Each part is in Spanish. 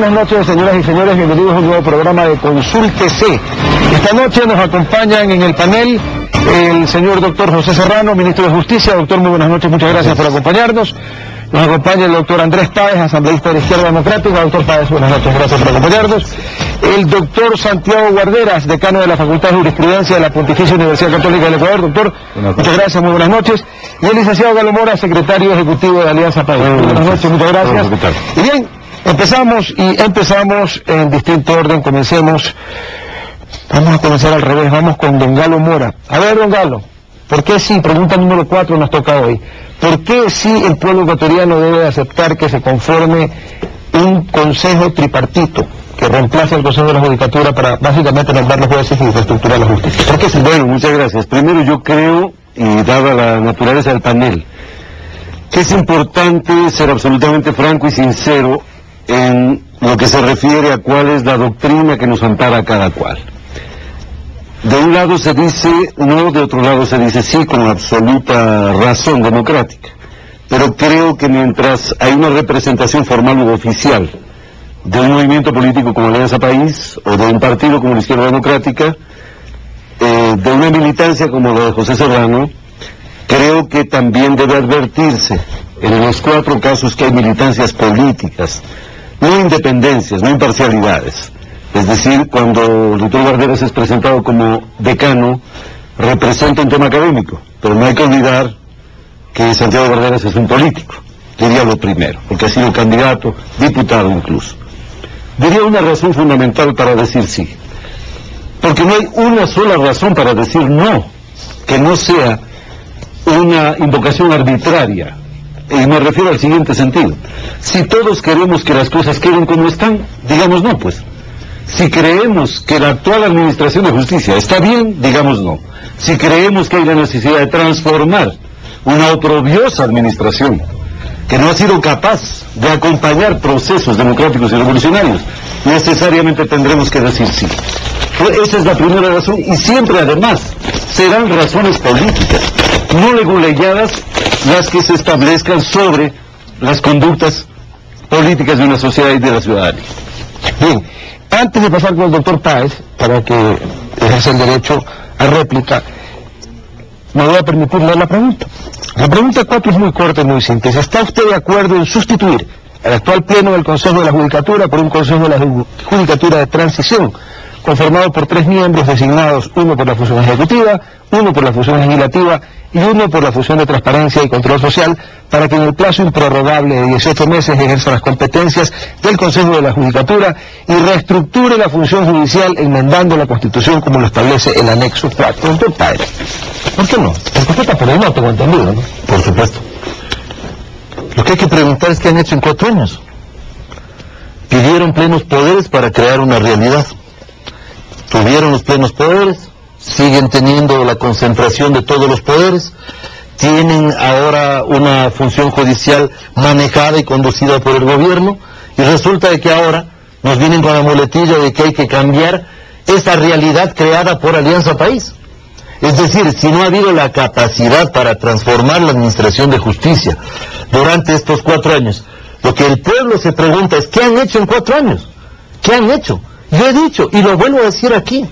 buenas noches, señoras y señores, bienvenidos a un nuevo programa de Consúltese. Esta noche nos acompañan en el panel el señor doctor José Serrano, ministro de Justicia. Doctor, muy buenas noches, muchas gracias por acompañarnos. Nos acompaña el doctor Andrés Páez, asambleísta de la Izquierda Democrática. Doctor Páez, buenas noches, gracias por acompañarnos. El doctor Santiago Guarderas, decano de la Facultad de Jurisprudencia de la Pontificia Universidad Católica del Ecuador. Doctor, muchas gracias, muy buenas noches. Y el licenciado Galo Mora, secretario ejecutivo de Alianza País. Buenas noches, muchas gracias. Y bien, empezamos en distinto orden. Vamos a comenzar al revés, vamos con don Galo Mora. A ver, don Galo, ¿por qué sí? Pregunta número 4 nos toca hoy. ¿Por qué sí el pueblo ecuatoriano debe aceptar que se conforme un consejo tripartito que reemplace al Consejo de la Judicatura para básicamente nombrar los jueces y reestructurar la justicia? ¿Por qué sí? Bueno, muchas gracias. Primero, yo creo, y dada la naturaleza del panel, que es importante ser absolutamente franco y sincero en lo que se refiere a cuál es la doctrina que nos ampara a cada cual. De un lado se dice no, de otro lado se dice sí, con absoluta razón democrática. Pero creo que mientras hay una representación formal u oficial de un movimiento político como Alianza País, o de un partido como la Izquierda Democrática, de una militancia como la de José Serrano, creo que también debe advertirse en los 4 casos que hay militancias políticas, no independencias, no imparcialidades. Es decir, cuando el doctor Guarderas es presentado como decano, representa un tema académico, pero no hay que olvidar que Santiago Guarderas es un político, diría lo primero, porque ha sido candidato, diputado incluso. Diría una razón fundamental para decir sí, porque no hay una sola razón para decir no, que no sea una invocación arbitraria. Y me refiero al siguiente sentido: si todos queremos que las cosas queden como están, digamos no, pues. Si creemos que la actual administración de justicia está bien, digamos no. Si creemos que hay la necesidad de transformar una oprobiosa administración que no ha sido capaz de acompañar procesos democráticos y revolucionarios, necesariamente tendremos que decir sí. Esa es la primera razón, y siempre además serán razones políticas, no leguleyadas, las que se establezcan sobre las conductas políticas de una sociedad y de la ciudadanía. Bien, antes de pasar con el doctor Páez, para que ejerza el derecho a réplica, me voy a permitir leer la pregunta. La pregunta 4 es muy corta y muy simple. ¿Está usted de acuerdo en sustituir el actual pleno del Consejo de la Judicatura por un Consejo de la Judicatura de transición, conformado por 3 miembros designados, 1 por la función ejecutiva, 1 por la función legislativa y 1 por la función de transparencia y control social, para que en el plazo improrrogable de 18 meses ejerza las competencias del Consejo de la Judicatura y reestructure la función judicial enmendando la Constitución como lo establece el anexo 4? Doctor Páez, ¿por qué no? Porque usted está por el no, tengo entendido, ¿no? Por supuesto. Lo que hay que preguntar es qué han hecho en 4 años. Pidieron plenos poderes para crear una realidad. Tuvieron los plenos poderes, siguen teniendo la concentración de todos los poderes, tienen ahora una función judicial manejada y conducida por el gobierno, y resulta de que ahora nos vienen con la muletilla de que hay que cambiar esa realidad creada por Alianza País. Es decir, si no ha habido la capacidad para transformar la administración de justicia durante estos 4 años, lo que el pueblo se pregunta es ¿qué han hecho en 4 años? ¿Qué han hecho? Yo he dicho, y lo vuelvo a decir aquí,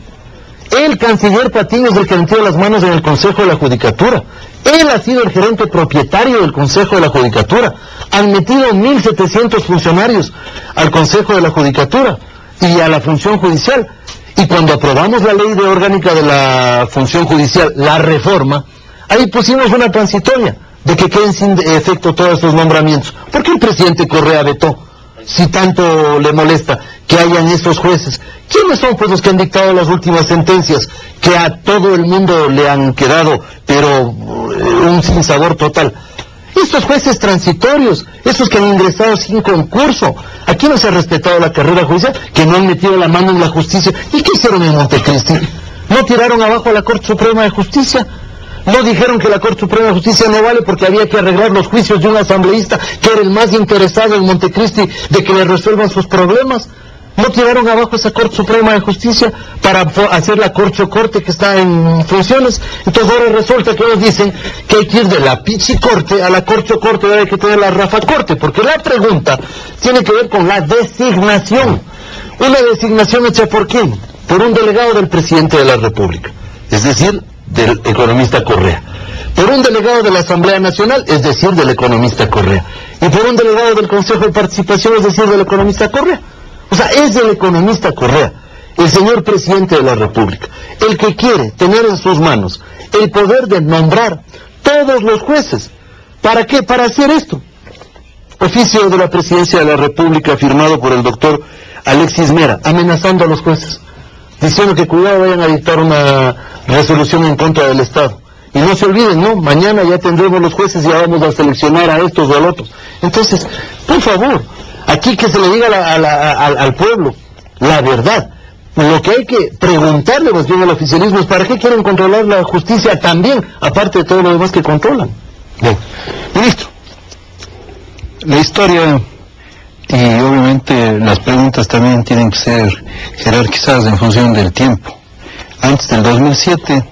el canciller Patiño es el que metió las manos en el Consejo de la Judicatura. Él ha sido el gerente propietario del Consejo de la Judicatura. Han metido 1.700 funcionarios al Consejo de la Judicatura y a la función judicial. Y cuando aprobamos la ley de orgánica de la función judicial, la reforma, ahí pusimos una transitoria de que queden sin efecto todos estos nombramientos. ¿Por qué el presidente Correa vetó? Si tanto le molesta que hayan estos jueces, ¿quiénes son pues los que han dictado las últimas sentencias que a todo el mundo le han quedado, pero un sinsabor total? Estos jueces transitorios, estos que han ingresado sin concurso. Aquí no se ha respetado la carrera judicial, que no han metido la mano en la justicia. ¿Y qué hicieron en Montecristi? ¿No tiraron abajo a la Corte Suprema de Justicia? ¿No dijeron que la Corte Suprema de Justicia no vale porque había que arreglar los juicios de un asambleísta que era el más interesado en Montecristi de que le resuelvan sus problemas? ¿No tiraron abajo esa Corte Suprema de Justicia para hacer la corte que está en funciones? Entonces ahora resulta que ellos dicen que hay que ir de la pichicorte a la corte, hay que tener la rafacorte, porque la pregunta tiene que ver con la designación. Una designación hecha ¿por quién? Por un delegado del presidente de la República, es decir, del economista Correa. Por un delegado de la Asamblea Nacional, es decir, del economista Correa. Y por un delegado del Consejo de Participación, es decir, del economista Correa. O sea, es el economista Correa, el señor presidente de la República, el que quiere tener en sus manos el poder de nombrar todos los jueces. ¿Para qué? Para hacer esto. Oficio de la Presidencia de la República firmado por el doctor Alexis Mera, amenazando a los jueces, diciendo que cuidado, vayan a dictar una resolución en contra del Estado. Y no se olviden, ¿no? Mañana ya tendremos los jueces y ya vamos a seleccionar a estos o al otros. Entonces, por favor, aquí que se le diga al pueblo la verdad. Lo que hay que preguntarle más bien al oficialismo es ¿para qué quieren controlar la justicia también, aparte de todo lo demás que controlan? Bien. Ministro, la historia y obviamente las preguntas también tienen que ser jerarquizadas en función del tiempo. Antes del 2007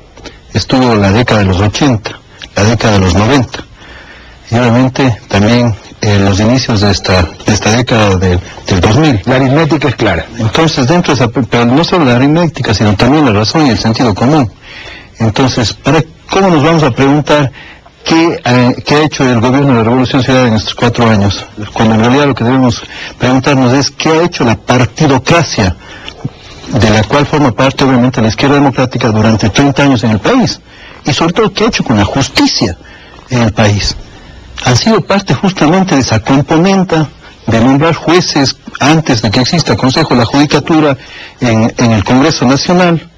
estuvo la década de los 80, la década de los 90, y obviamente también los inicios de esta década del 2000. La aritmética es clara. Entonces, dentro de esa, pero no solo la aritmética, sino también la razón y el sentido común. Entonces, ¿cómo nos vamos a preguntar qué ha hecho el gobierno de la Revolución Ciudadana en estos 4 años? Cuando en realidad lo que debemos preguntarnos es qué ha hecho la partidocracia, de la cual forma parte obviamente la izquierda democrática durante 30 años en el país, y sobre todo qué ha hecho con la justicia en el país. Han sido parte justamente de esa componenta de nombrar jueces antes de que exista Consejo de la Judicatura en el Congreso Nacional,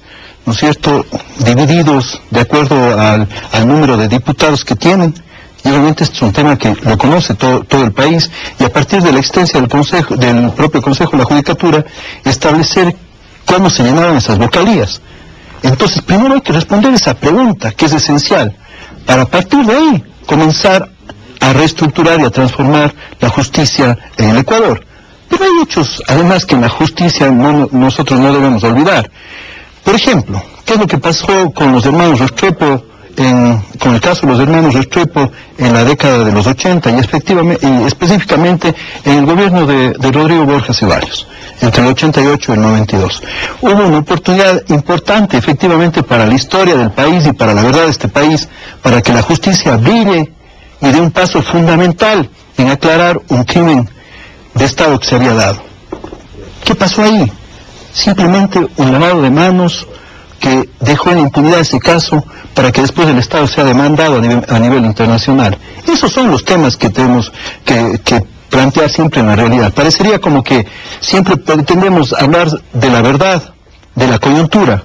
¿no es cierto?, divididos de acuerdo al número de diputados que tienen. Y obviamente este es un tema que lo conoce todo el país, y a partir de la existencia del propio Consejo de la Judicatura, establecer cómo se llenaban esas vocalías. Entonces, primero hay que responder esa pregunta, que es esencial, para a partir de ahí comenzar a reestructurar y a transformar la justicia en el Ecuador. Pero hay hechos, además, que en la justicia nosotros no debemos olvidar. Por ejemplo, ¿qué es lo que pasó con los hermanos Restrepo, con el caso de los hermanos Restrepo en la década de los 80 y específicamente en el gobierno de Rodrigo Borja Ceballos, entre el 88 y el 92? Hubo una oportunidad importante, efectivamente, para la historia del país y para la verdad de este país, para que la justicia brille y dé un paso fundamental en aclarar un crimen de Estado que se había dado. ¿Qué pasó ahí? Simplemente un lavado de manos que dejó en impunidad ese caso para que después el Estado sea demandado a nivel internacional. Esos son los temas que tenemos que plantear siempre en la realidad. Parecería como que siempre pretendemos hablar de la verdad, de la coyuntura,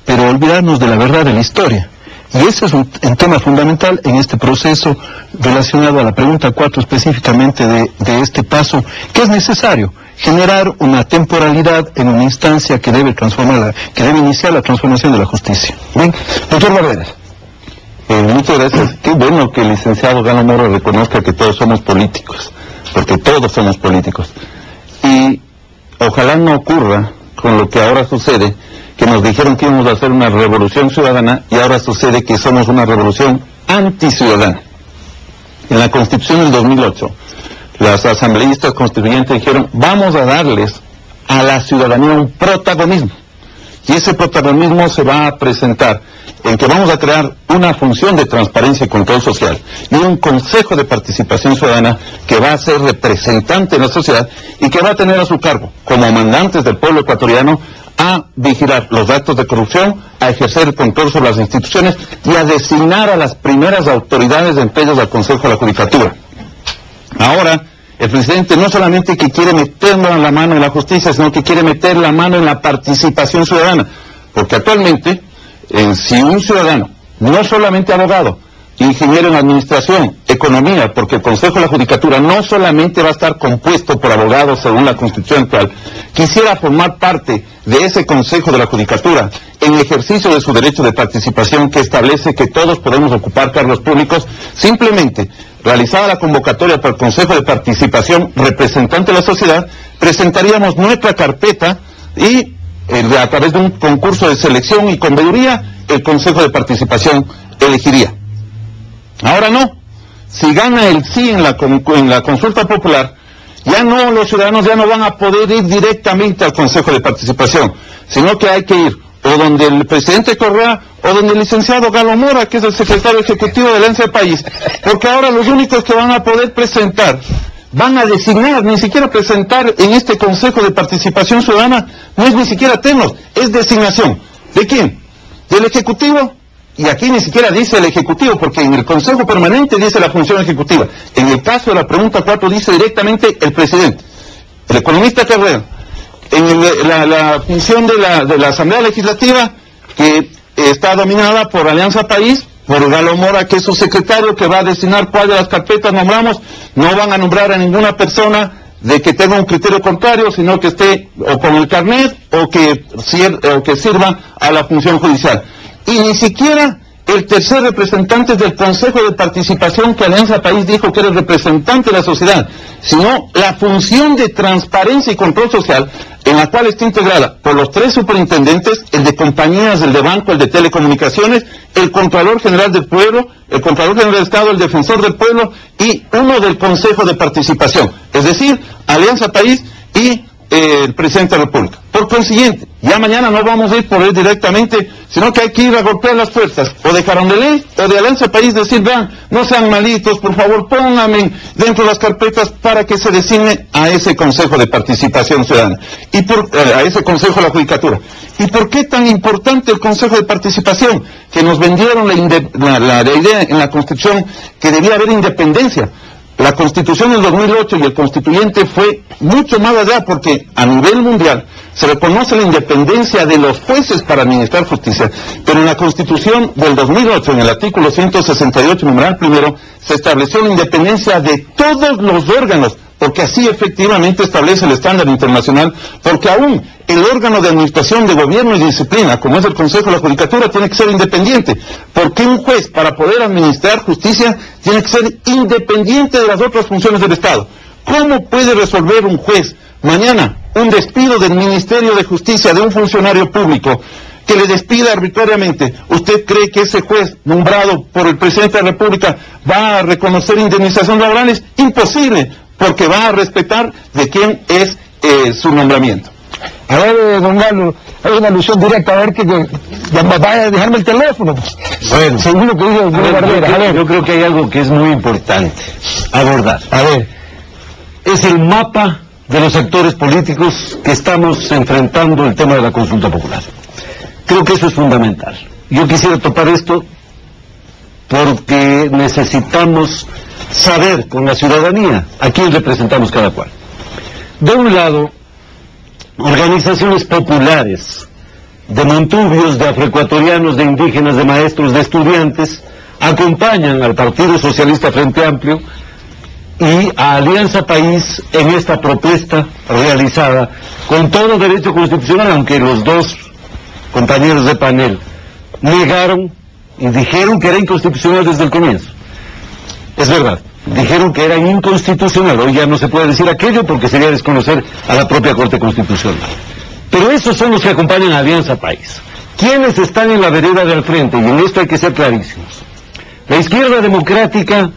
pero olvidarnos de la verdad de la historia. Y ese es un tema fundamental en este proceso relacionado a la pregunta 4 específicamente de este paso, que es necesario generar una temporalidad en una instancia que debe iniciar la transformación de la justicia. Bien, doctor Barreras. Muchas gracias. Qué bueno que el licenciado Galo Moro reconozca que todos somos políticos, porque todos somos políticos. Y ojalá no ocurra con lo que ahora sucede, que nos dijeron que íbamos a hacer una revolución ciudadana y ahora sucede que somos una revolución anticiudadana. En la Constitución del 2008, las asambleístas constituyentes dijeron, vamos a darles a la ciudadanía un protagonismo. Y ese protagonismo se va a presentar en que vamos a crear una función de transparencia y control social y un consejo de participación ciudadana que va a ser representante de la sociedad y que va a tener a su cargo, como mandantes del pueblo ecuatoriano, a vigilar los actos de corrupción, a ejercer el control sobre las instituciones y a designar a las primeras autoridades entre ellas al Consejo de la Judicatura. Ahora, el presidente no solamente que quiere meter la mano en la justicia, sino que quiere meter la mano en la participación ciudadana, porque actualmente, si un ciudadano, no solamente abogado, ingeniero en administración, Economía, porque el Consejo de la Judicatura no solamente va a estar compuesto por abogados según la Constitución actual, quisiera formar parte de ese Consejo de la Judicatura en ejercicio de su derecho de participación que establece que todos podemos ocupar cargos públicos, simplemente realizada la convocatoria por el Consejo de Participación representante de la sociedad, presentaríamos nuestra carpeta y a través de un concurso de selección y con veeduría el Consejo de Participación elegiría. Ahora no. Si gana el sí en la consulta popular, ya no, los ciudadanos ya no van a poder ir directamente al Consejo de Participación, sino que hay que ir o donde el presidente Correa o donde el licenciado Galo Mora, que es el secretario ejecutivo de Alianza País, porque ahora los únicos que van a poder presentar, van a designar, ni siquiera presentar en este Consejo de Participación Ciudadana, no es ni siquiera temas, es designación. ¿De quién? ¿Del Ejecutivo? Y aquí ni siquiera dice el Ejecutivo, porque en el Consejo Permanente dice la función ejecutiva. En el caso de la pregunta 4 dice directamente el presidente, el economista Carrera. En la función de la Asamblea Legislativa, que está dominada por Alianza País, por Galo Mora, que es su secretario, que va a designar cuál de las carpetas nombramos. No van a nombrar a ninguna persona de que tenga un criterio contrario, sino que esté o con el carnet o que sirva a la función judicial. Y ni siquiera el tercer representante del Consejo de Participación, que Alianza País dijo que era el representante de la sociedad, sino la función de transparencia y control social, en la cual está integrada por los 3 superintendentes, el de compañías, el de banco, el de telecomunicaciones, el Contralor General del Pueblo, el Contralor General del Estado, el Defensor del Pueblo y uno del Consejo de Participación, es decir, Alianza País y el Presidente de la República. Por consiguiente, ya mañana no vamos a ir por él directamente, sino que hay que ir a golpear las fuerzas, o de Carondelet, o de Alianza País, decir, vean, no sean malitos, por favor, pónganme dentro de las carpetas para que se designe a ese Consejo de Participación Ciudadana, y a ese Consejo de la Judicatura. ¿Y por qué tan importante el Consejo de Participación? Que nos vendieron la idea en la Constitución que debía haber independencia. La Constitución del 2008 y el Constituyente fue mucho más allá, porque a nivel mundial se reconoce la independencia de los jueces para administrar justicia, pero en la Constitución del 2008, en el artículo 168, numeral primero, se estableció la independencia de todos los órganos, porque así efectivamente establece el estándar internacional, porque aún el órgano de administración de gobierno y disciplina, como es el Consejo de la Judicatura, tiene que ser independiente, porque un juez, para poder administrar justicia, tiene que ser independiente de las otras funciones del Estado. ¿Cómo puede resolver un juez mañana un despido del Ministerio de Justicia de un funcionario público que le despida arbitrariamente? ¿Usted cree que ese juez nombrado por el Presidente de la República va a reconocer indemnización laborales? Imposible, porque va a respetar de quién es su nombramiento. A ver, don Galo, hay una alusión directa, a ver que vaya a dejarme el teléfono. Bueno, según lo que dijo el señor Barbera. Yo creo que hay algo que es muy importante abordar. A ver. Es el mapa de los actores políticos que estamos enfrentando el tema de la consulta popular. Creo que eso es fundamental. Yo quisiera topar esto porque necesitamos saber con la ciudadanía a quién representamos cada cual. De un lado, organizaciones populares, de montubios, de afroecuatorianos, de indígenas, de maestros, de estudiantes, acompañan al Partido Socialista Frente Amplio y a Alianza País en esta propuesta realizada con todo derecho constitucional, aunque los dos compañeros de panel negaron y dijeron que era inconstitucional desde el comienzo. Es verdad, dijeron que era inconstitucional. Hoy ya no se puede decir aquello porque sería desconocer a la propia Corte Constitucional. Pero esos son los que acompañan a Alianza País. ¿Quiénes están en la vereda del frente? Y en esto hay que ser clarísimos. La izquierda democrática